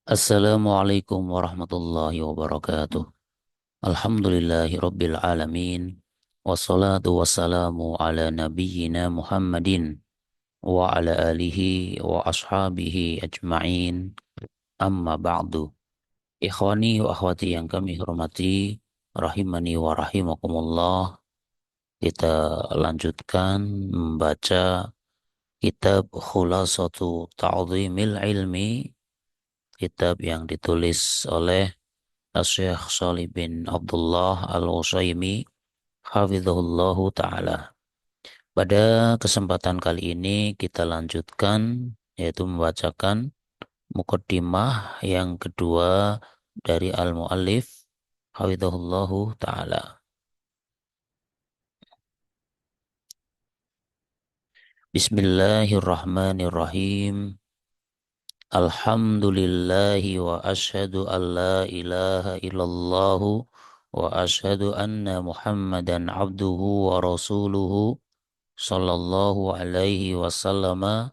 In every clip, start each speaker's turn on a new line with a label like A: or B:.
A: Assalamualaikum warahmatullahi wabarakatuh. Alhamdulillahi rabbil alamin. Wassalatu wassalamu ala nabiyyina Muhammadin wa ala alihi wa ashabihi ajma'in. Amma ba'du. Ikhwani wa akhwati yang kami hormati, rahimani wa rahimakumullah. Kita lanjutkan membaca kitab Khulasatu Ta'zimil Ilmi, kitab yang ditulis oleh Syekh Shalih bin Abdullah Al-Utsaimin hafizahullahu taala. Pada kesempatan kali ini kita lanjutkan yaitu membacakan muqaddimah yang kedua dari al-muallif hafizahullahu taala. Bismillahirrahmanirrahim. Alhamdulillahi wa ashhadu an la ilaha illallah wa ashhadu anna Muhammadan abduhu wa rasuluhu sallallahu alaihi wasallam wa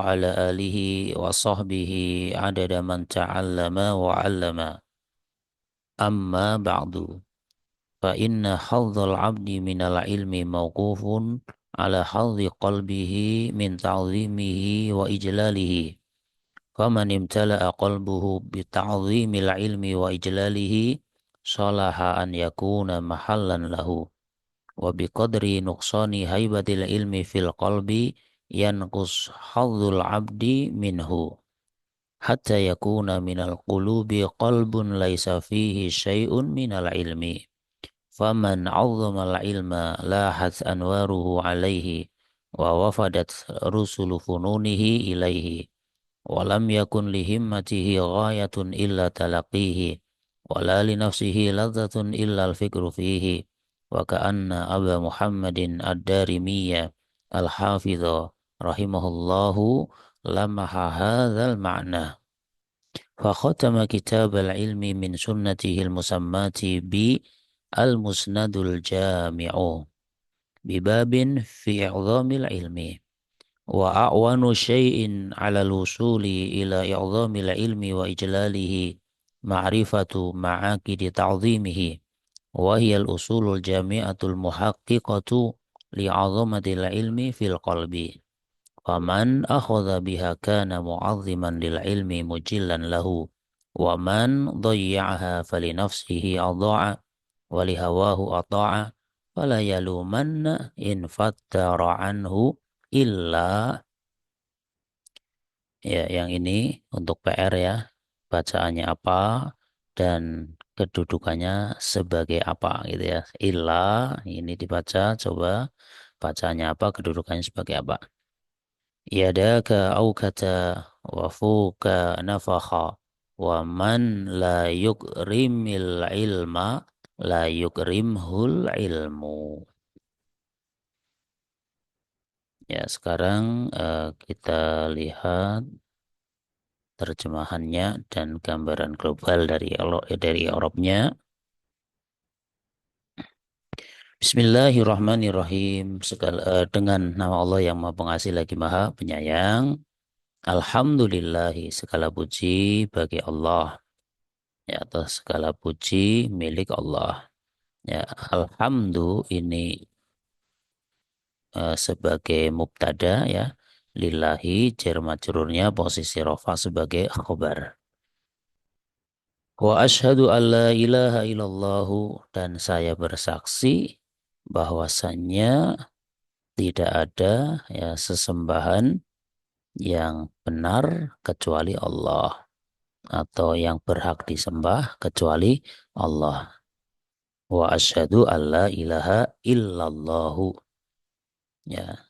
A: ala alihi wa sahbihi adada man ta'allama wa 'allama. Amma ba'du. Fa inna hadzal 'abdi minal ilmi mawqufun ala hadzi qalbihi min ta'zimihi wa ijlalihi. Faman imtala'a qalbuhu bi ta'zimil ilmi wa ijlalihi salaha an yakuna mahallan lahu. Wa biqadri nuqsani haibatil ilmi fil qalbi yanqus hadzul abdi minhu hatta yakuna minal qulubi qalbun laisa fihi syai'un minal ilmi. Faman 'azzama al ilma lahat anwaruhu alaihi wa wafadat rusulu fununihi ilaihi wa lam yakun li himmatihi ghayatun illa talaqihi wa la li nafsihi ladzatun illa al fikru fihi. Wa ka'anna Aba Muhammadin ad-Darimiyya al-Hafidha rahimahullahu lamaha hadzal ma'na. Fa khatama kitab al-ilmi min sunnatihi al-musammati bi al-musnadul jami'u bi babin fi i'dhamil ilmi. Wa a'wanu syai'in 'ala al-wusuli ila i'dhamil ilmi wa ijlalihi ma'rifatu ma'akidi ta'zimihi. وهي الأصول الجامعة المحققة لعظمة العلم في القلب فمن أخذ بها كان معظما للعلم مجلا له ومن ضيعها فلنفسه أضاع ولهواه أطاع فلا يلومن إن فتر عنه إلا. Ya, yang ini untuk PR ya, bacaannya apa dan kedudukannya sebagai apa gitu ya. Illa ini dibaca, coba bacanya apa, kedudukannya sebagai apa. Yadaka au kata wa fuka nafakha wa man la yukrimil ilma la yukrimhul ilmu. Ya, sekarang kita lihat terjemahannya dan gambaran global dari Arabnya. Bismillahirrahmanirrahim. Dengan nama Allah yang Maha Pengasih lagi Maha Penyayang. Alhamdulillahi, segala puji bagi Allah. Ya, atas segala puji milik Allah. Ya, alhamdu ini sebagai mubtada ya. Lillahi jar majrurnya posisi rafa sebagai khobar. Wa asyhadu an la ilaha illallahu, dan saya bersaksi bahwasannya tidak ada ya sesembahan yang benar kecuali Allah, atau yang berhak disembah kecuali Allah. Wa asyhadu an la ilaha illallahu. Ya,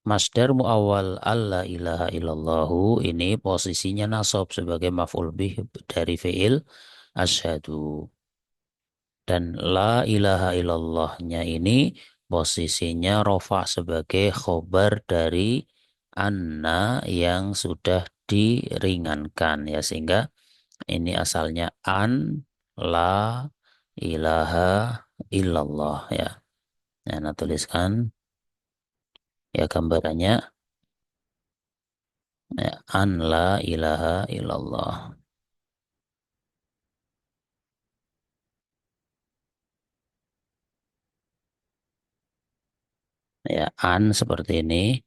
A: masdar muawwal alla ilaha illallahu ini posisinya nasab sebagai maf'ul bih dari fi'il asyhadu. Dan la ilaha illallahnya ini posisinya rofa sebagai khobar dari anna yang sudah diringankan ya, sehingga ini asalnya an la ilaha illallah ya. Nah, tuliskan ya gambarannya ya, an la ilaha illallah. Ya, an seperti ini,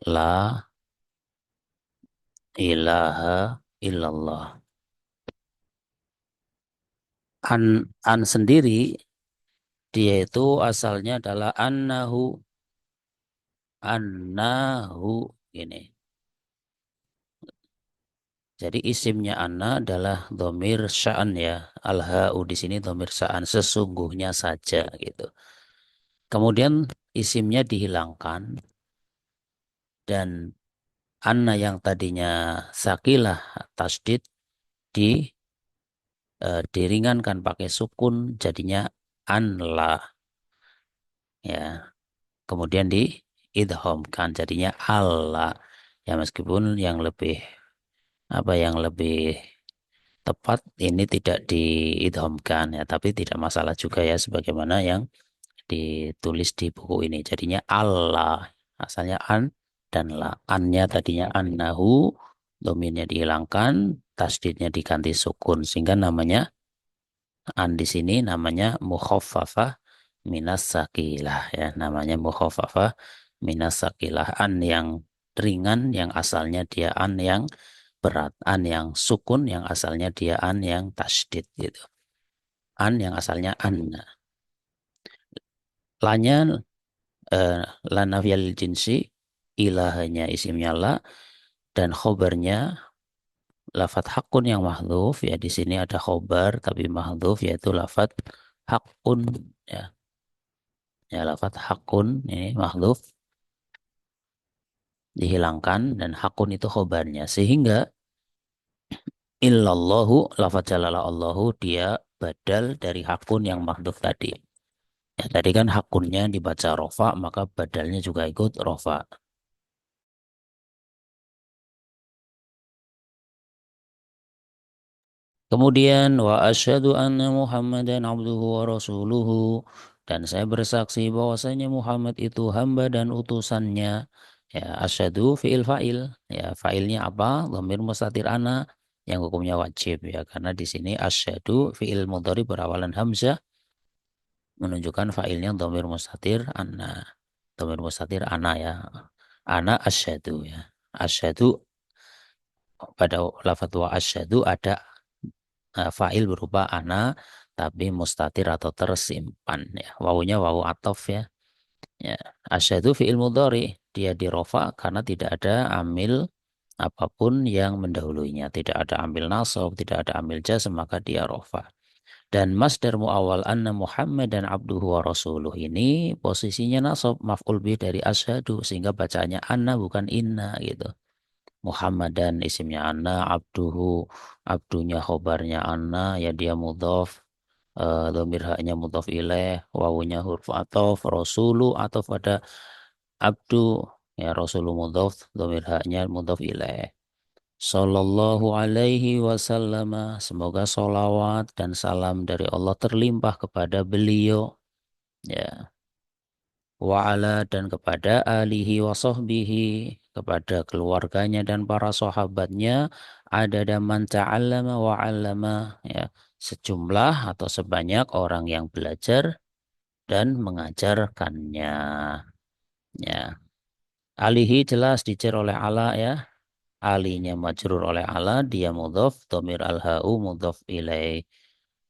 A: la ilaha illallah. An sendiri dia itu asalnya adalah annahu ini. Jadi isimnya anna adalah domir sya'an ya. Al-ha'u di sini domir sya'an sesungguhnya saja gitu. Kemudian isimnya dihilangkan dan anna yang tadinya sakilah tasdid diringankan pakai sukun jadinya anla ya. Kemudian diidghamkan jadinya alla. Ya meskipun yang lebih yang lebih tepat ini tidak diidghamkan ya, tapi tidak masalah juga ya sebagaimana yang ditulis di buku ini. Jadinya Allah, asalnya an dan la. Annya tadinya annahu, domirnya dihilangkan, tasdidnya diganti sukun sehingga namanya an di sini namanya mukhaffafah minas sakilah ya, namanya mukhaffafah minas sakilah, an yang ringan yang asalnya dia an yang berat, an yang sukun yang asalnya dia an yang tasdid gitu. An yang asalnya an. Lanya eh, la nafiyal jinsi, ilahnya isimnya la, dan khobarnya lafat hakun yang mahdhuf ya, di sini ada khobar tapi mahdhuf yaitu lafat hakun ya. Ya, lafat hakun ini mahdhuf dihilangkan dan hakun itu khobarnya sehingga illallahu lafat jalalah Allahu dia badal dari hakun yang mahdhuf tadi. Ya, tadi kan hakunnya dibaca rofa maka badalnya juga ikut rofa. Kemudian wa asyhadu anna Muhammadan abduhu wa rasuluhu, dan saya bersaksi bahwasanya Muhammad itu hamba dan utusannya. Ya, asyhadu fiil fa'il. Ya, fa'ilnya apa? Dhamir mustatir ana yang hukumnya wajib ya, karena di sini asyhadu fiil mudhari berawalan hamzah menunjukkan fa'ilnya dhamir mustatir ana. Dhamir mustatir ana ya. Ana asyhadu ya. Asyhadu pada lafadz wa asyhadu ada fa'il berupa ana tapi mustatir atau tersimpan ya. Wawunya wawu atof ya. Ya, asyhadu fi'il mudhari dia dirofa karena tidak ada amil apapun yang mendahulunya, tidak ada amil nasab, tidak ada amil jazm maka dia rofa. Dan masdar muawwal anna Muhammad dan abduhu wa rasuluh ini posisinya nasab maf'ul bih dari asyhadu sehingga bacaannya anna bukan inna gitu. Muhammadan isimnya anna, abduhu abdunya khobarnya anna ya dia mudhof, dhamir haknya mudhof ilaih, wawunya huruf athof, rasulu atau pada abdu ya, rasulu mudhof, dhamir haknya mudhof ilaih. Sallallahu alaihi wasallam, semoga solawat dan salam dari Allah terlimpah kepada beliau ya, wa ala dan kepada alihi wa sahbihi, kepada keluarganya dan para sahabatnya, ada man ta'allama wa 'allama ya, sejumlah atau sebanyak orang yang belajar dan mengajarkannya ya. Alihi jelas dicer oleh ala ya, alinya majrur oleh ala, dia mudhof, domir al-ha'u mudhof ilaih.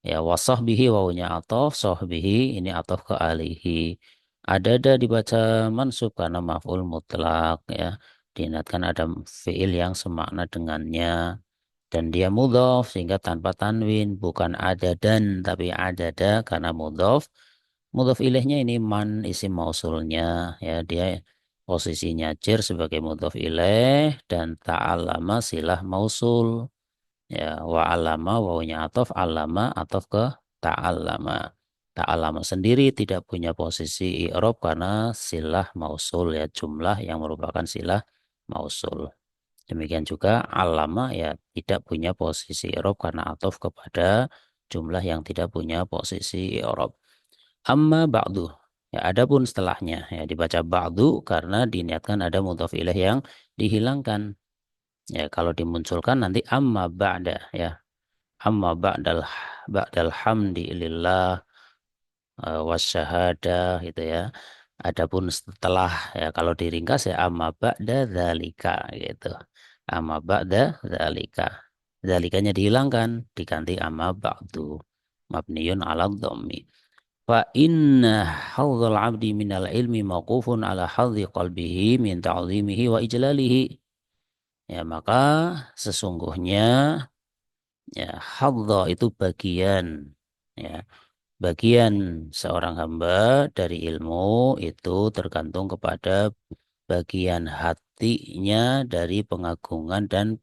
A: Ya, wasahbihi wawunya atof, sahbihi ini atof ke alihi. Ada dibaca mansub karena maf'ul mutlak ya. Diingatkan ada fi'il yang semakna dengannya. Dan dia mudhof sehingga tanpa tanwin. Bukan ada dan tapi adada karena mudhof. Mudhof ilaihnya ini man isim mausulnya ya. Dia posisinya jar sebagai mudhof ilaih dan ta'allama silah mausul. Ya, wa alama wawunya atof, alama atof ke ta'allama. Ta'allama sendiri tidak punya posisi i'rab karena silah mausul ya, jumlah yang merupakan silah mausul. Demikian juga alama ya tidak punya posisi i'rab karena atof kepada jumlah yang tidak punya posisi i'rab. Amma ba'du. Ya, adapun setelahnya ya dibaca ba'du karena diniatkan ada mudhof ilaih yang dihilangkan. Ya, kalau dimunculkan nanti amma ba'da ya. Amma ba'dal hamdi lillah wasyahadah gitu ya. Adapun setelah ya kalau diringkas ya amma ba'da dzalika gitu. Amma ba'da dzalika. Dzalikanya dihilangkan diganti amma ba'du. Mabniun ala dhammi. Fa inna hadzal 'abdi minal ilmi mauqufun ala hadzi qalbihi min ta'zimihi wa ijlalihi. Ya maka sesungguhnya ya hadza itu bagian ya bagian seorang hamba dari ilmu itu tergantung kepada bagian hatinya dari pengagungan dan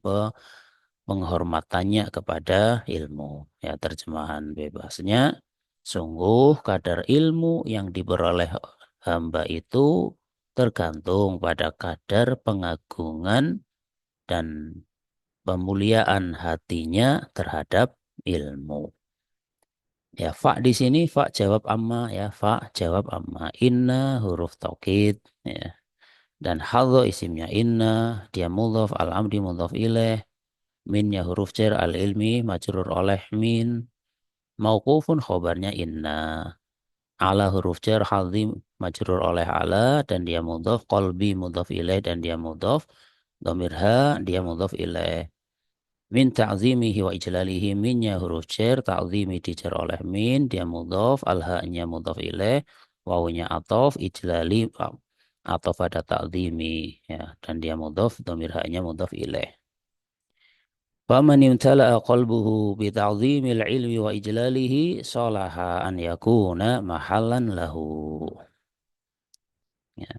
A: penghormatannya kepada ilmu. Ya, terjemahan bebasnya, sungguh kadar ilmu yang diperoleh hamba itu tergantung pada kadar pengagungan dan pemuliaan hatinya terhadap ilmu. Ya, fa di sini fa jawab amma ya, fa jawab amma. Inna huruf taukid ya. Dan hadza isimnya inna, dia mudhaf al-amdi mudhaf ilaih, minnya huruf jar al-ilmi majrur oleh min, mauqufun khobarnya inna. Ala huruf jar hadhi majrur oleh ala dan dia mudhaf, qalbi mudhaf ilaih dan dia mudhaf, dhamir ha dia mudhaf ilaih. Min ta'zimihi wa ijlalihi minnya huruf jar ta'zimi dijar oleh min dia mudhaf al-ha-nya mudhaf ilaih wawunya atof ijlali atau pada ta'zimi ya dan dia mudhaf dhamir ha-nya mudhaf ilaih. Faman imtala'a qalbuhu bi ta'zimil ilmi wa ijlalihi salaha an yakuna mahallan lahu. Ya.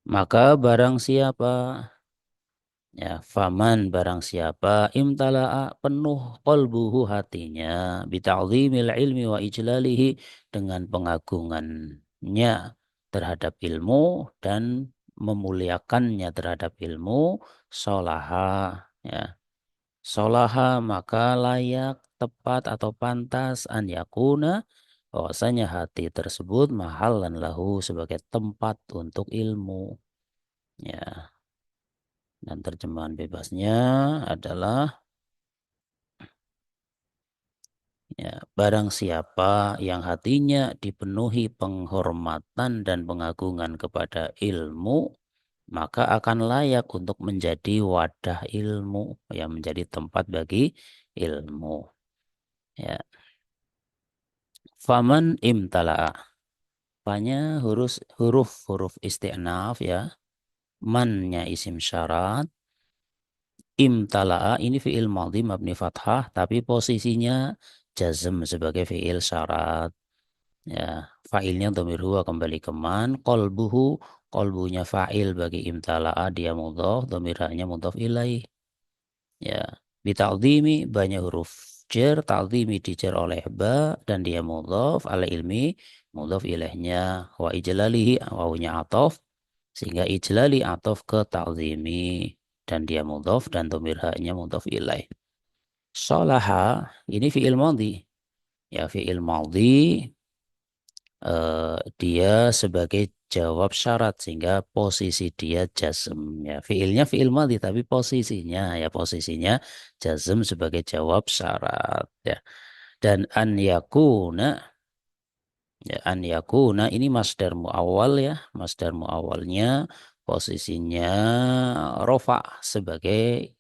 A: Maka barang siapa ya, faman barang siapa imtala'a penuh qalbuhu hatinya bita'zimil ilmi wa ijlalihi dengan pengagungannya terhadap ilmu dan memuliakannya terhadap ilmu solaha ya solaha maka layak tepat atau pantas an yakuna bahwasanya hati tersebut mahallan lahu sebagai tempat untuk ilmu ya. Dan terjemahan bebasnya adalah ya, barang siapa yang hatinya dipenuhi penghormatan dan pengagungan kepada ilmu, maka akan layak untuk menjadi wadah ilmu, yang menjadi tempat bagi ilmu. Ya, faman imtala'a. Fanya huruf isti'naf ya. Mannya isim syarat. Imtala'a ini fi'il madhi mabni fathah tapi posisinya jazm sebagai fi'il syarat. Ya, fa'ilnya dhamir huwa kembali ke man, qalbunya fa'il bagi imtala'a dia mudhaf, dhamir ha-nya mudhaf ilaih. Ya, bita'dhimi banyak huruf jar, ta'dhimi dijar oleh ba dan dia mudhaf, ala ilmi mudhaf ilaihnya wa ijlalihi wawunya atof sehingga ijlali atof ke ta'dhimi dan dia mudhaf dan dhamir ha-nya mudhaf ilaih. Sholaha ini fi'il madhi. Ya, fi'il madhi dia sebagai jawab syarat sehingga posisi dia jazm ya fiilnya fiil madhi tapi posisinya jazm sebagai jawab syarat ya dan an yakuna ya an yakuna ini masdar muawwal ya masdar muawwalnya posisinya rofa sebagai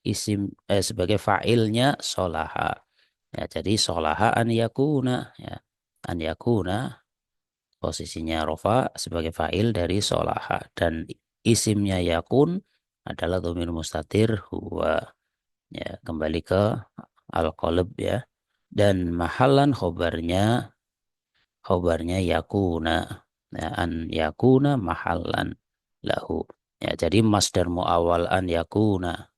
A: sebagai fa'ilnya solaha ya jadi solaha an yakuna ya an yakuna posisinya rofa sebagai fa'il dari solaha dan isimnya yakun adalah dhamir mustatir huwa ya kembali ke al-qalb ya dan mahalan khobarnya yakuna ya, an yakuna mahalan lahu ya jadi masdar muawwal an yakuna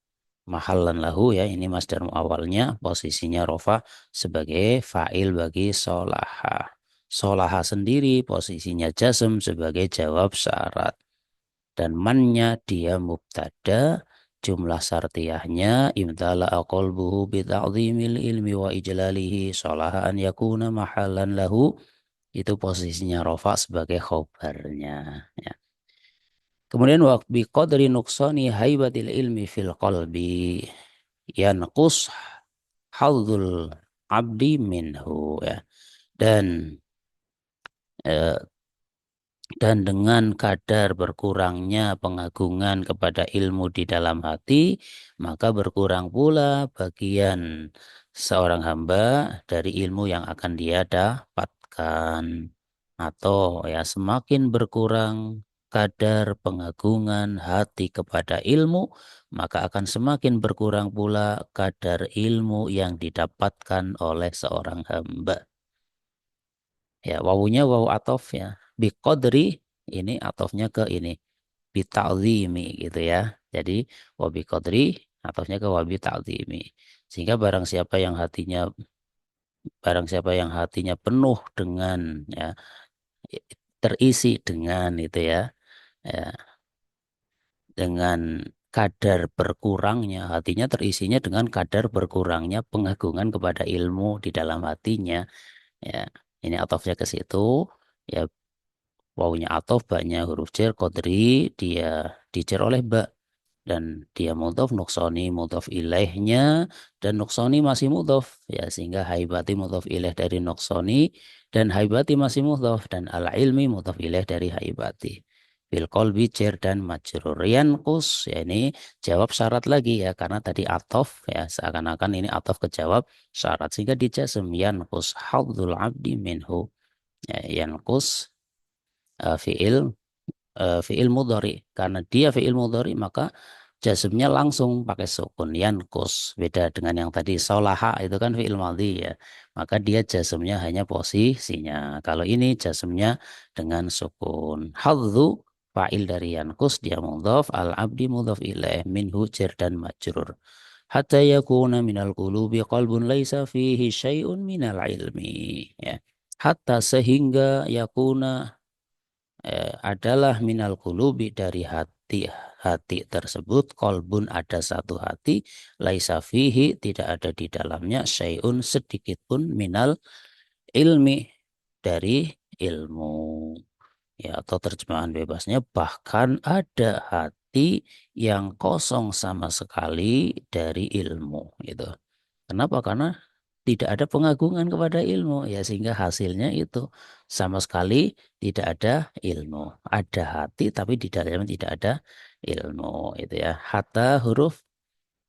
A: mahallan lahu ya ini masdar muawwalnya posisinya rofa sebagai fa'il bagi solaha. Solaha sendiri posisinya jazm sebagai jawab syarat dan mannya dia mubtada jumlah syartiyahnya imtala qalbuhu bi ta'zimil ilmi wa ijlalihi solaha an yakuna mahallan lahu itu posisinya rofa sebagai khobarnya ya. Kemudian bi qadri nuqsani haibatil ilmi fil qalbi yanqus hadzul abdi minhu ya. Dan eh, Dan dengan kadar berkurangnya pengagungan kepada ilmu di dalam hati, maka berkurang pula bagian seorang hamba dari ilmu yang akan dia dapatkan. Atau ya semakin berkurang kadar pengagungan hati kepada ilmu, maka akan semakin berkurang pula kadar ilmu yang didapatkan oleh seorang hamba. Ya, wawunya wawu atof ya. Biqadri ini atofnya ke ini. Bita'zimi gitu ya. Jadi wabi qadri atofnya ke wabi ta'zimi. Sehingga barang siapa yang hatinya penuh dengan ya terisi dengan itu ya, ya dengan kadar berkurangnya hatinya terisinya dengan kadar berkurangnya pengagungan kepada ilmu di dalam hatinya ya. Ini atofnya ke situ ya. Wawunya atof, baknya huruf jar, kodri, dia dijar oleh ba. Dan dia mudhof, nuksoni mudhof ilaihnya, dan nuksoni masih mudhof. Ya, sehingga haibati mudhof ilaih dari nuksoni, dan haibati masih mudhof, dan ala ilmi mudhof ilaih dari haibati. Bil qalbi jar dan majrur. Yanqus, ya ini jawab syarat lagi ya, karena tadi atof, ya seakan-akan ini atof ke jawab syarat. Sehingga dijazm yanqus hadzul abdi minhu. Ya, yanqus fiil fiil mudhari, karena dia fiil mudhari maka jazmnya langsung pakai sukun yankus, beda dengan yang tadi solaha itu kan fiil madhi ya, maka dia jazmnya hanya posisinya. Kalau ini jazmnya dengan sukun. Hadzu fa'il dari yankus, dia mudhaf, al abdi mudhaf ilaih, minhu jar dan majrur. Hatta yakuna minal qulubi qalbun laisa fihi syai'un minal ilmi ya. Hatta sehingga yakuna adalah minal qulubi dari hati tersebut, kolbun ada satu hati, laisa fihi tidak ada di dalamnya, syai'un sedikit pun minal ilmi dari ilmu. Ya, atau terjemahan bebasnya bahkan ada hati yang kosong sama sekali dari ilmu gitu. Kenapa? Karena tidak ada pengagungan kepada ilmu ya, sehingga hasilnya itu sama sekali tidak ada ilmu. Ada hati tapi di dalamnya tidak ada ilmu itu ya. Hatta huruf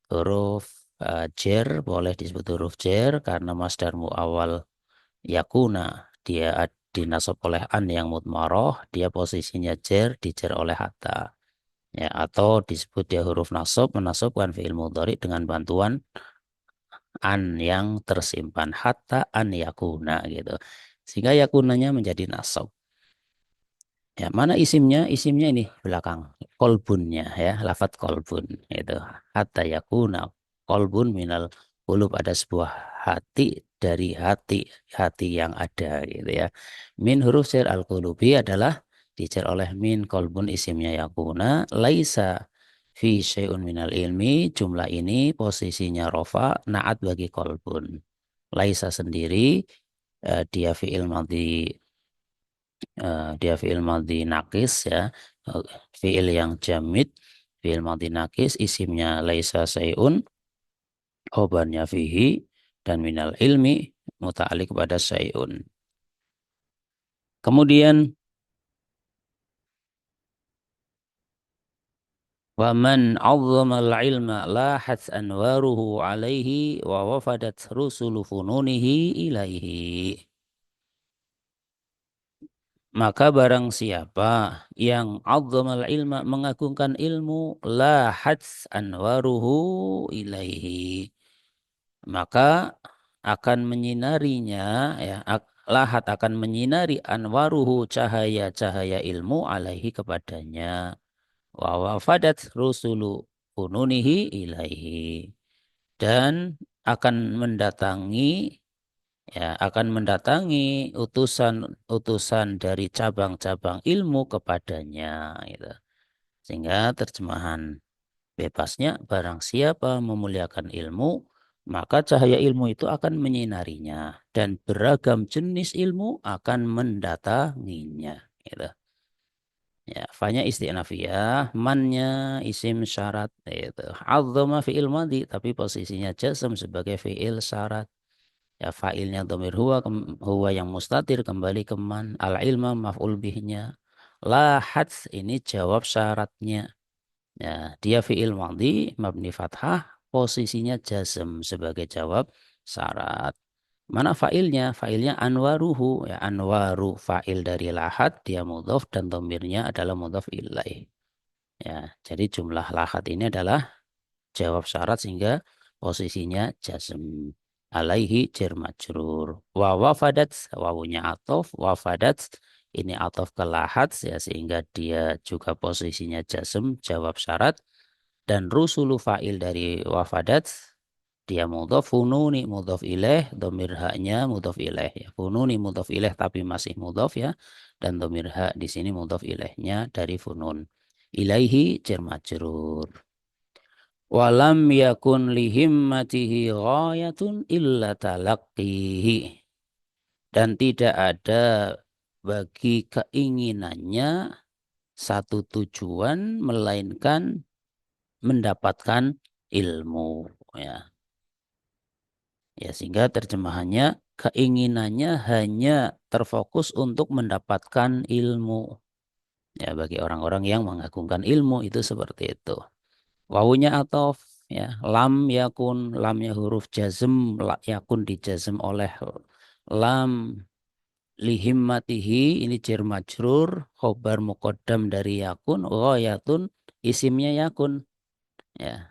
A: huruf jer boleh disebut huruf jer karena masdar muawwal yakuna, dia dinasab oleh an yang mudmaroh, dia posisinya jer, dijer oleh hatta ya. Atau disebut dia huruf nasab, menasabkan fi'il mudhari dengan bantuan an yang tersimpan, hatta an yakuna gitu, sehingga yakunanya menjadi nasab. Ya, mana isimnya? Isimnya ini belakang kolbunnya ya, lafat kolbun itu. Hatta yakuna kolbun minal qulub, ada sebuah hati dari hati yang ada gitu ya. Min huruf jar al qulubi adalah dijar oleh min, kolbun isimnya yakuna, laisa fi syai'un minal ilmi, jumlah ini posisinya rofa naat bagi kolbun. Laisa sendiri dia fi'il madhi, dia fi'il madhi nakis ya, eh, fi'il yang jamid, fi'il madhi nakis, isimnya laisa sayun, khobarnya fihi, dan minal ilmi muta'alik kepada sayun. Kemudian wa man 'azzama al-ilma lahat anwaruhu alaihi wa wafadat rusulu fununihi ilaihi. Maka barang siapa yang 'azzamal ilma mengagungkan ilmu, lahat anwaruhu ilaihi, maka akan menyinarinya ya, lahat akan menyinari anwaruhu cahaya-cahaya ilmu alaihi kepadanya, wa wafadat rusulu fununihi ilaihi, dan akan mendatangi akan mendatangi utusan-utusan dari cabang-cabang ilmu kepadanya gitu. Sehingga terjemahan bebasnya, barang siapa memuliakan ilmu, maka cahaya ilmu itu akan menyinarinya dan beragam jenis ilmu akan mendatanginya gitu. Ya, fanya isti'nafiyah, mannya isim syarat itu. Azzama fi'il madhi tapi posisinya jazm sebagai fi'il syarat. Ya, fa'ilnya dhamir huwa, huwa yang mustatir kembali ke man, al ilma maf'ul bihnya, Lahat ini jawab syaratnya. Ya, dia fi'il madhi mabni fathah, posisinya jazm sebagai jawab syarat. Mana fa'ilnya? Fa'ilnya anwaruhu. Ya, anwaru fa'il dari lahat, dia mudhof dan domirnya adalah mudhof ilaih. Ya, jadi jumlah lahat ini adalah jawab syarat sehingga posisinya jazm. Alaihi jar majrur. Wa wafadat wawunya atof, wafadat ini atof ke lahat ya sehingga dia juga posisinya jazm jawab syarat dan rusulu fa'il dari wafadat dia mudhof fununi mudhof ilaih domir haknya mudhof ilaih ya fununi mudhof ilaih tapi masih mudhof ya dan domir hak di sini mudhof ilaihnya dari funun ilaihi jar majrur. Walam yakun lihimmatihi ghayatun illa talaqqihi. Dan tidak ada bagi keinginannya satu tujuan melainkan mendapatkan ilmu. Ya, ya sehingga terjemahannya keinginannya hanya terfokus untuk mendapatkan ilmu. Ya, bagi orang-orang yang mengagungkan ilmu itu seperti itu. Wawunya atof ya lamnya huruf jazm yakun dijazm oleh lam lihimmatihi ini jar majrur khobar muqaddam dari yakun ghayatun isimnya yakun ya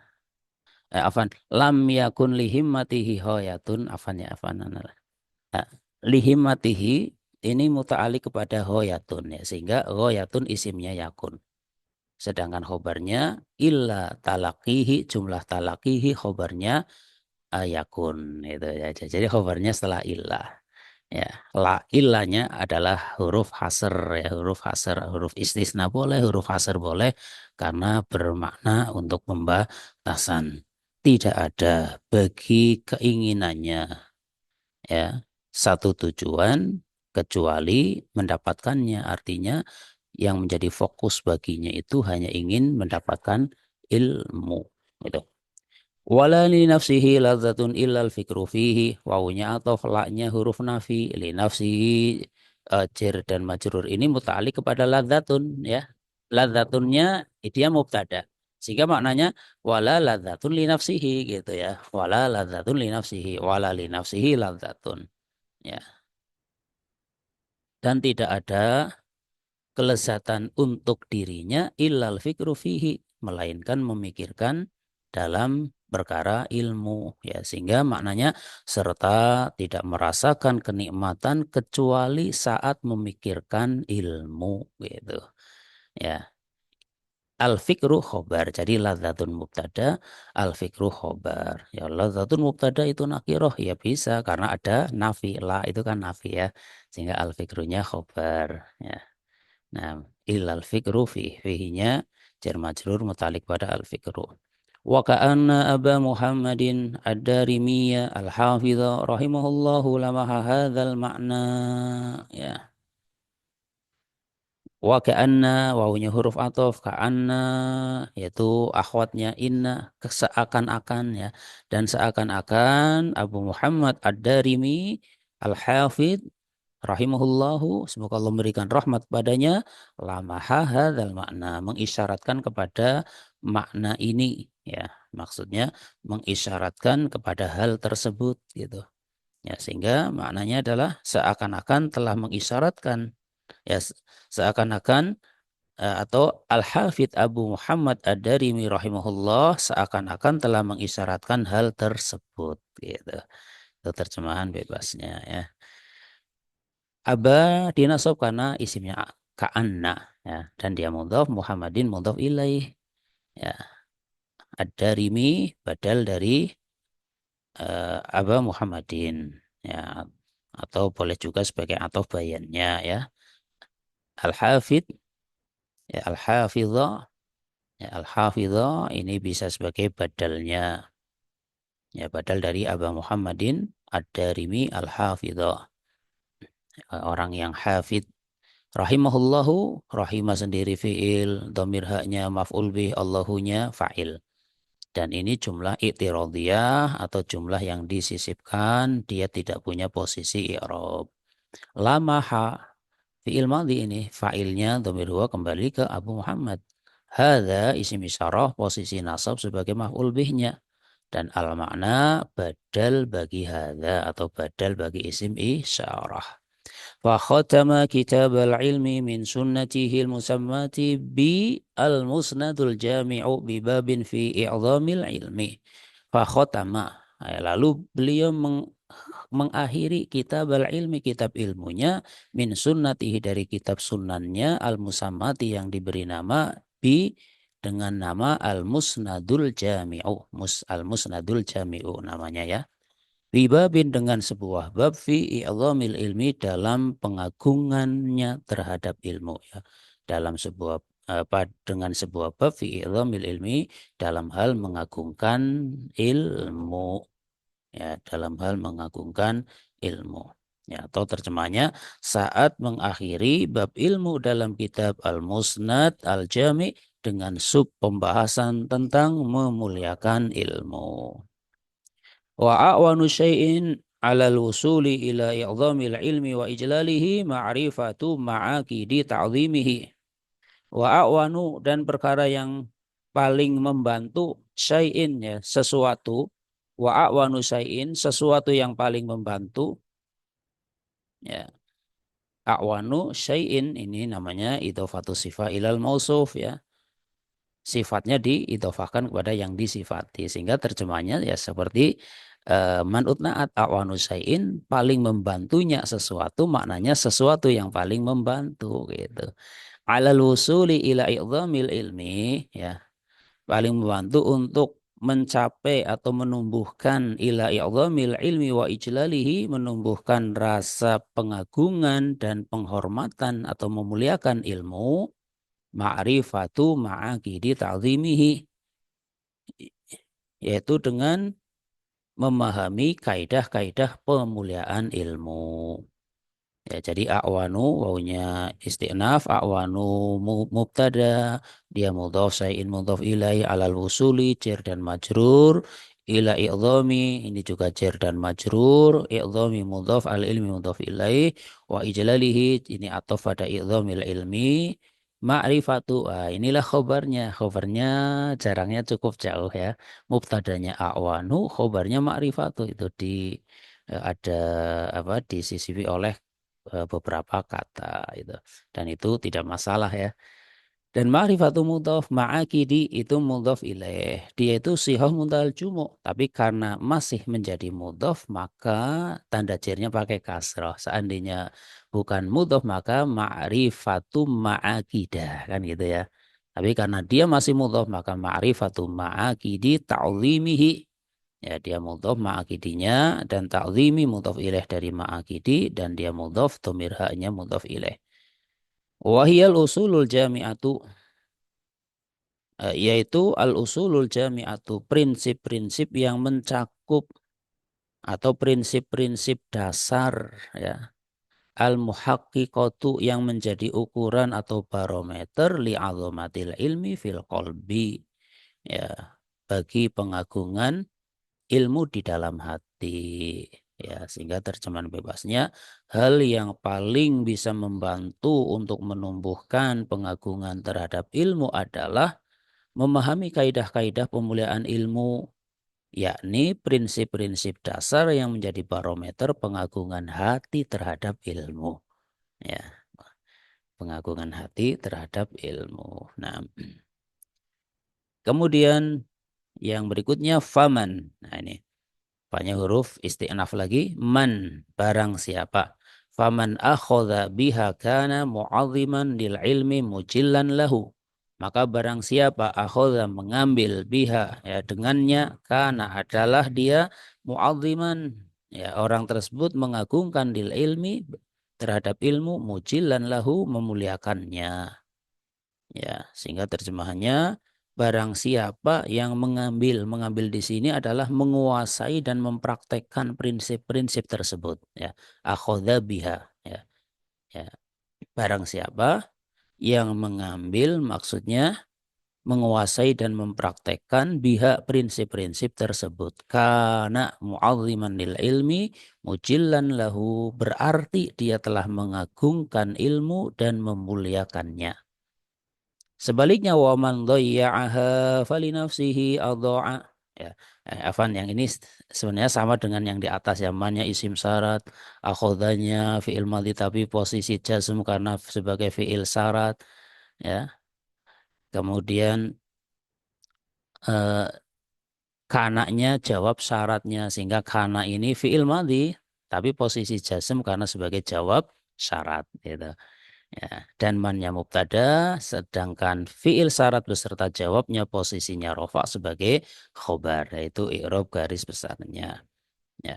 A: afan lam yakun lihimmatihi ghayatun afan ya afan nah, lihimmatihi ini muta'alliq kepada ghayatun ya sehingga ghayatun isimnya yakun. Sedangkan khobarnya illa talakihi jumlah talakihi khobarnya ayakun itu ya. Jadi khobarnya setelah illah ya. La illanya adalah huruf hasr ya, huruf hasr, huruf istisna boleh, huruf hasr boleh karena bermakna untuk pembatasan. Tidak ada bagi keinginannya ya satu tujuan kecuali mendapatkannya. Artinya yang menjadi fokus baginya itu hanya ingin mendapatkan ilmu. Gitu. Wala li nafsihi ladzatun illal fikru fihi. Wawunya atau laknya huruf nafi. Li nafsihi jar dan majrur ini muta'alliq kepada ladzatun ya. Ladzatunnya dia mubtada. Sehingga maknanya wala ladzatun li nafsihi gitu ya. Wala ladzatun li nafsihi. Wala li nafsihi ladzatun. Ya. Dan tidak ada kelezatan untuk dirinya illal fikru fihi melainkan memikirkan dalam perkara ilmu ya sehingga maknanya serta tidak merasakan kenikmatan kecuali saat memikirkan ilmu gitu ya al fikru khobar jadi ladzatun mubtada al fikru khobar ya ladzatun mubtada itu nakiroh ya bisa karena ada nafi la itu kan nafi ya sehingga al fikrunya khobar ya. Nah, ilal fikru fihinya jar majrur mutalik pada al fikru. Wa ka'anna Aba Muhammadin ad-Darimiyya al-Hafidha rahimahullahu lamaha hadzal ma'na. Ya. Wa ka'anna wawunya huruf ataf ka'anna yaitu akhwatnya inna seakan-akan ya dan seakan-akan Abu Muhammad ad-Darimi al-Hafidh rahimahullahu semoga Allah memberikan rahmat padanya lamaha hadzal makna mengisyaratkan kepada makna ini ya maksudnya mengisyaratkan kepada hal tersebut gitu ya sehingga maknanya adalah seakan-akan telah mengisyaratkan ya seakan-akan atau Al-Hafidh Abu Muhammad Ad-Darimi rahimahullah seakan-akan telah mengisyaratkan hal tersebut gitu itu terjemahan bebasnya ya. Aba dinasab karena isimnya ka'anna ya dan dia mudhaf Muhammadin mudhaf ilaih ya ad-darimi badal dari Aba Muhammadin ya atau boleh juga sebagai atau bayannya ya al-hafidh ya al-hafidhah ya al-hafidhah ini bisa sebagai badalnya ya badal dari Aba Muhammadin ad-darimi al-hafidhah orang yang hafid. Rahimahullahu, rahimah sendiri fi'il, dhamir haknya maf'ul bih, Allahunya fa'il. Dan ini jumlah i'tiradiyah atau jumlah yang disisipkan, dia tidak punya posisi i'rab. Lamaha, Fi'il madhi ini fa'ilnya dhamir huwa kembali ke Abu Muhammad. Hadza isim isyarah posisi nasab sebagai maf'ul bihnya. Dan al makna badal bagi hadza atau badal bagi isim isyarah. Fa khatama kitab al-ilmi min sunnatihi al-musammati bi al-musnadul jami'u bi babin fi i'dhamil ilmi. Fa khatama. Lalu beliau mengakhiri kitab al-ilmi, kitab ilmunya, min sunnatihi dari kitab sunnannya, al-musammati yang diberi nama bi dengan nama al-musnadul jami'u. Al-musnadul jami'u namanya ya. Bibabin dengan sebuah bab fi i'dhamil ilmi dalam pengagungannya terhadap ilmu ya. Dalam sebuah dengan sebuah bab fi i'dhamil ilmi dalam hal mengagungkan ilmu ya, dalam hal mengagungkan ilmu. Ya, atau terjemahnya saat mengakhiri bab ilmu dalam kitab Al-Musnad Al-Jami dengan sub pembahasan tentang memuliakan ilmu. Wa a'wanu syai'in 'ala al-wusuli ila i'dhamil ilmi wa ijlalihi ma'rifatu ma'akidi ta'zimihi. Wa a'wanu dan perkara yang paling membantu syai'in ya sesuatu, wa a'wanu syai'in sesuatu yang paling membantu ya. A'wanu syai'in ini namanya idhofatu sifat ilal mausuf ya. Sifatnya diidhofahkan kepada yang disifati sehingga terjemahnya ya seperti man'ut na'at a'wanu syai'in paling membantunya sesuatu maknanya sesuatu yang paling membantu gitu. Alal wusuli ila i'dhamil ilmi ya paling membantu untuk mencapai atau menumbuhkan ila i'dhamil ilmi wa ijlalihi menumbuhkan rasa pengagungan dan penghormatan atau memuliakan ilmu ma'rifatu ma'akidi ta'zimihi yaitu dengan memahami kaidah-kaidah pemuliaan ilmu. Ya, jadi a'wanu wawunya isti'naf, a'wanu mubtada, dia mudhaf syai'in mudhaf ilai alal wusuli, jar dan majrur, ila i'dhami, ini juga jar dan majrur, i'dhami mudhaf al ilmi mudhaf ilai, wa ijlalihi, ini ataf pada i'dhamil ilmi, ma'rifatu, inilah khobarnya, khobarnya jarangnya cukup jauh ya, mubtadanya a'wanu, khobarnya ma'rifatu, itu ada apa disisipi oleh beberapa kata itu dan itu tidak masalah ya dan ma'rifatu mudhaf ma'akidi itu mudhaf ilaih dia itu sihah muntal jumu tapi karena masih menjadi mudhaf maka tanda jarnya pakai kasrah seandainya bukan mudhaf maka ma'rifatu ma'akidah kan gitu ya tapi karena dia masih mudhaf maka ma'rifatu ma'akidi ta'zimihi. Ya, dia mudhof ma'akidinya dan ta'zimi mudhof ilaih dari ma'akidi dan dia mudhof dhamir ha'nya mudhof ilaih. Wahiyal usulul jami'atu yaitu al-usulul jami'atu prinsip-prinsip yang mencakup atau prinsip-prinsip dasar ya. Al-muhaqqiqatu yang menjadi ukuran atau barometer li'azamatil ilmi fil qalbi ya bagi pengagungan ilmu di dalam hati ya sehingga terjemahan bebasnya hal yang paling bisa membantu untuk menumbuhkan pengagungan terhadap ilmu adalah memahami kaidah-kaidah pemuliaan ilmu yakni prinsip-prinsip dasar yang menjadi barometer pengagungan hati terhadap ilmu ya pengagungan hati terhadap ilmu. Nah, kemudian yang berikutnya faman. Nah, ini banyak huruf isti'naf lagi. Man, barang siapa. Faman akhadha biha kana mu'azziman lil ilmi mujillan lahu. Maka barang siapa akhadha mengambil biha ya dengannya kana adalah dia mu'azziman ya orang tersebut mengagungkan lil ilmi terhadap ilmu mujillan lahu memuliakannya. Ya, sehingga terjemahannya barang siapa yang mengambil di sini adalah menguasai dan mempraktekkan prinsip-prinsip tersebut ya. Akhadha biha ya. Ya, barang siapa yang mengambil maksudnya menguasai dan mempraktekkan biha prinsip-prinsip tersebut. Karena mu'azziman lil ilmi mujillan lahu, berarti dia telah mengagungkan ilmu dan memuliakannya. Sebaliknya wa man dhayya'aha falinafsihi adha'a. Ya, Afan yang ini sebenarnya sama dengan yang di atas, ya, mannya isim syarat, akhodanya fi'il madhi tapi posisi jazm karena sebagai fi'il syarat, ya. Kemudian eh, kanaknya jawab syaratnya, sehingga kana ini fi'il madhi tapi posisi jazm karena sebagai jawab syarat, gitu. Ya, dan mannya mubtada, sedangkan fiil syarat beserta jawabnya posisinya rofa sebagai khobar, yaitu i'rab garis besarnya. Ya.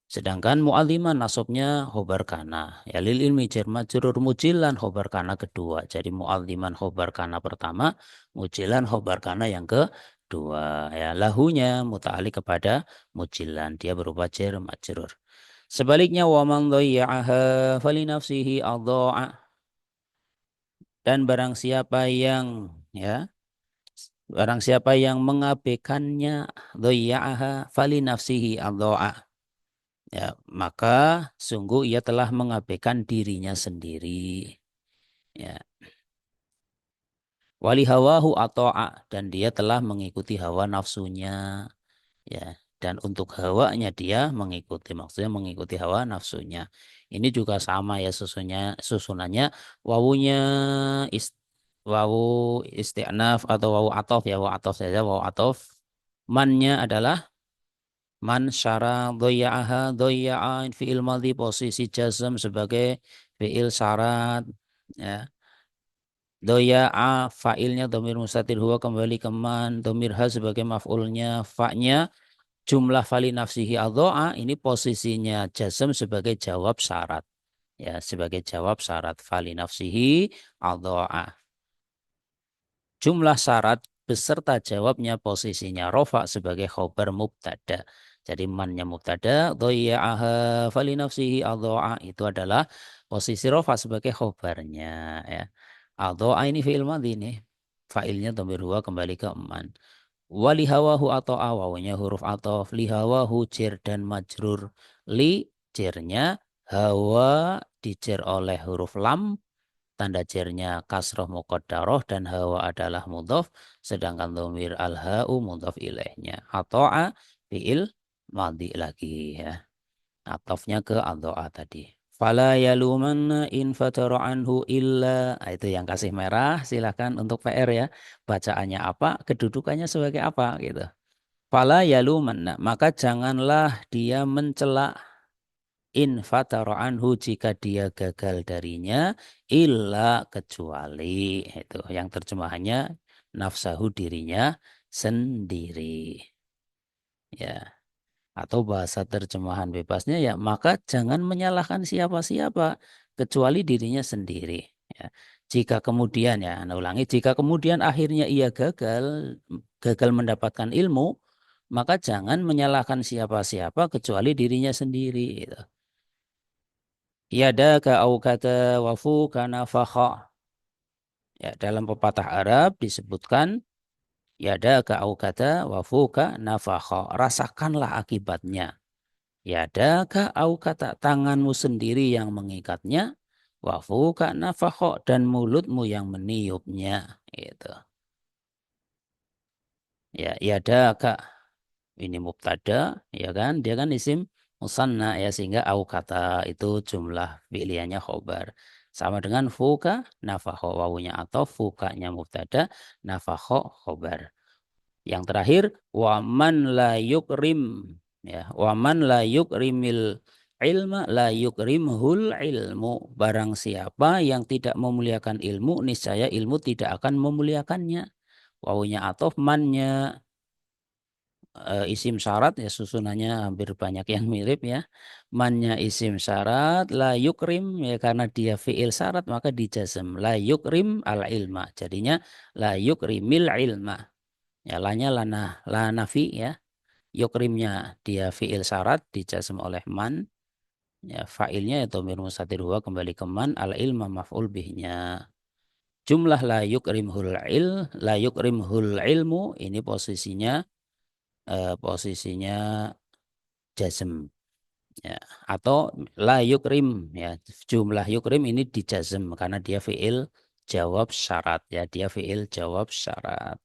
A: Sedangkan mu'alliman nasabnya khobar kana. Ya, lil ilmi jar majrur, mujilan khobar kana kedua. Jadi mu'alliman khobar kana pertama, mujilan khobar kana yang kedua. Ya, lahunya muta'alliq kepada mujilan, dia berupa jar majrur. Sebaliknya wa man dhayya'aha falinafsihi adha'a. Dan barang siapa yang mengabaikannya, dhayya'aha fali nafsihi adha'a, ya, maka sungguh ia telah mengabaikan dirinya sendiri, ya. Wali hawahu ata'a, dan dia telah mengikuti hawa nafsunya, ya. Dan untuk hawanya dia mengikuti, maksudnya mengikuti hawa nafsunya. Ini juga sama, ya, susunannya wawunya wawu isti'naf atau wawu atof, ya, wawu atof saja, wawu atof. Mannya adalah man syara doya'aha, doya'ain fi'il madhi posisi jazm sebagai fi'il syarat, ya. Doya'a fa'ilnya domir mustatir huwa kembali ke man, domir ha sebagai maf'ulnya, fa'nya jumlah fali nafsihi adho'a ini posisinya jazm sebagai jawab syarat, ya, sebagai jawab syarat fali nafsihi adho'a. Jumlah syarat beserta jawabnya posisinya rofa sebagai khobar mubtada. Jadi mannya mubtada, dhayya'aha fali nafsihi adho'a, itu adalah posisi rofa sebagai khobarnya, ya. Adho'a ini fi'il madhi nih. Fa'ilnya dhamir huwa kembali ke man. Wali hawahu atau awawnya huruf atof, li hawahu jir dan majrur. Li jirnya, hawa dijer oleh huruf lam, tanda jernya kasroh muqaddaroh, dan hawa adalah mudhof, sedangkan dhamir al-ha'u mudhof ilaihnya. Ato'a fi'il madhi lagi, ya. Atofnya ke adho'a tadi. Fala yalumanna in fatara anhu illa. Nah, itu yang kasih merah, silakan untuk PR, ya. Bacaannya apa, kedudukannya sebagai apa, gitu. Fala yalumanna, maka janganlah dia mencela, in fatara anhu jika dia gagal darinya, illa kecuali, itu yang terjemahannya nafsahu dirinya sendiri, ya. Atau bahasa terjemahan bebasnya, ya, maka jangan menyalahkan siapa-siapa kecuali dirinya sendiri, ya. Jika kemudian, ya, Anda ulangi, jika kemudian akhirnya ia gagal mendapatkan ilmu, maka jangan menyalahkan siapa-siapa kecuali dirinya sendiri, gitu. Yadaka au kata wafu kana fakha. Ya, dalam pepatah Arab disebutkan yadaka au kata wafuka nafakha. Rasakanlah akibatnya. Yadaka au kata, tanganmu sendiri yang mengikatnya, wafuka nafakha, dan mulutmu yang meniupnya, gitu. Ya, yadaka ini mubtada, ya kan? Dia kan isim musanna, ya, sehingga au kata itu jumlah fi'liyahnya khobar. Sama dengan fuka nafakho, wawunya atau fukanya mubtada, nafakho khobar. Yang terakhir waman la yukrim, ya, waman la yukrimil ilma la yukrimhul ilmu. Barang siapa yang tidak memuliakan ilmu, niscaya ilmu tidak akan memuliakannya. Wawunya atau mannya isim syarat, ya, susunannya hampir banyak yang mirip, ya. Mannya isim syarat, la yukrim, ya, karena dia fi'il syarat maka dijazm la yukrim al ilma. Jadinya la yukrimil ilma. Ya, lanya lana la nafi, ya. Yukrimnya dia fi'il syarat dijazm oleh man, ya, fa'ilnya ya dhamir mustatir huwa kembali ke man, al ilma maf'ul bihnya. Jumlah la yukrimhul ilmu ini posisinya jazm ya, atau la yukrim ya, jumlah yukrim ini dijazm karena dia fiil jawab syarat ya, dia fiil jawab syarat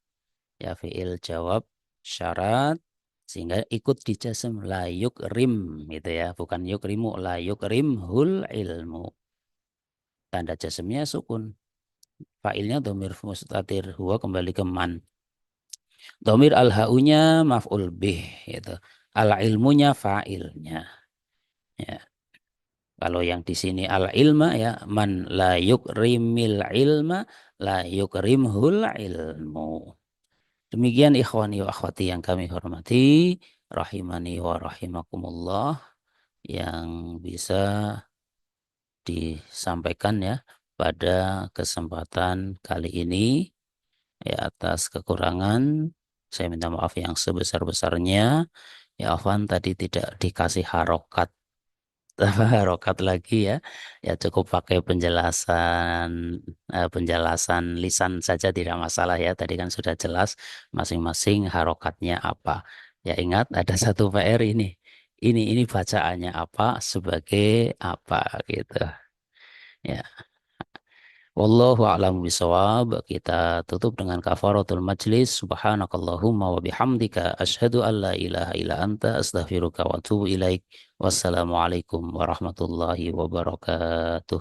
A: ya, fiil jawab syarat sehingga ikut dijazm la yukrim gitu ya, bukan yukrimu, la yukrimhul ilmu, tanda jazmnya sukun, failnya domir mustatir huwa kembali ke man, domir al haunya maf'ul bih gitu, al ilmunya fa'ilnya ya. Kalau yang di sini al ilma ya, man la yukrimil ilma la yukrimhul ilmu. Demikian ikhwani wa akhwati yang kami hormati, rahimani wa rahimakumullah, yang bisa disampaikan ya pada kesempatan kali ini. Ya, atas kekurangan saya minta maaf yang sebesar-besarnya. Ya Afwan, tadi tidak dikasih harokat rokat lagi ya. Ya cukup pakai penjelasan lisan saja tidak masalah ya. Tadi kan sudah jelas masing-masing harokatnya apa. Ya ingat ada satu PR ini. Ini bacaannya apa sebagai apa gitu. Ya. Wallahu a'lam bishawab. Kita tutup dengan kafaratul majlis. Subhanakallahumma wa bihamdika asyhadu an la ilaha illa anta astaghfiruka wa atubu ilaik. Wassalamualaikum warahmatullahi wabarakatuh.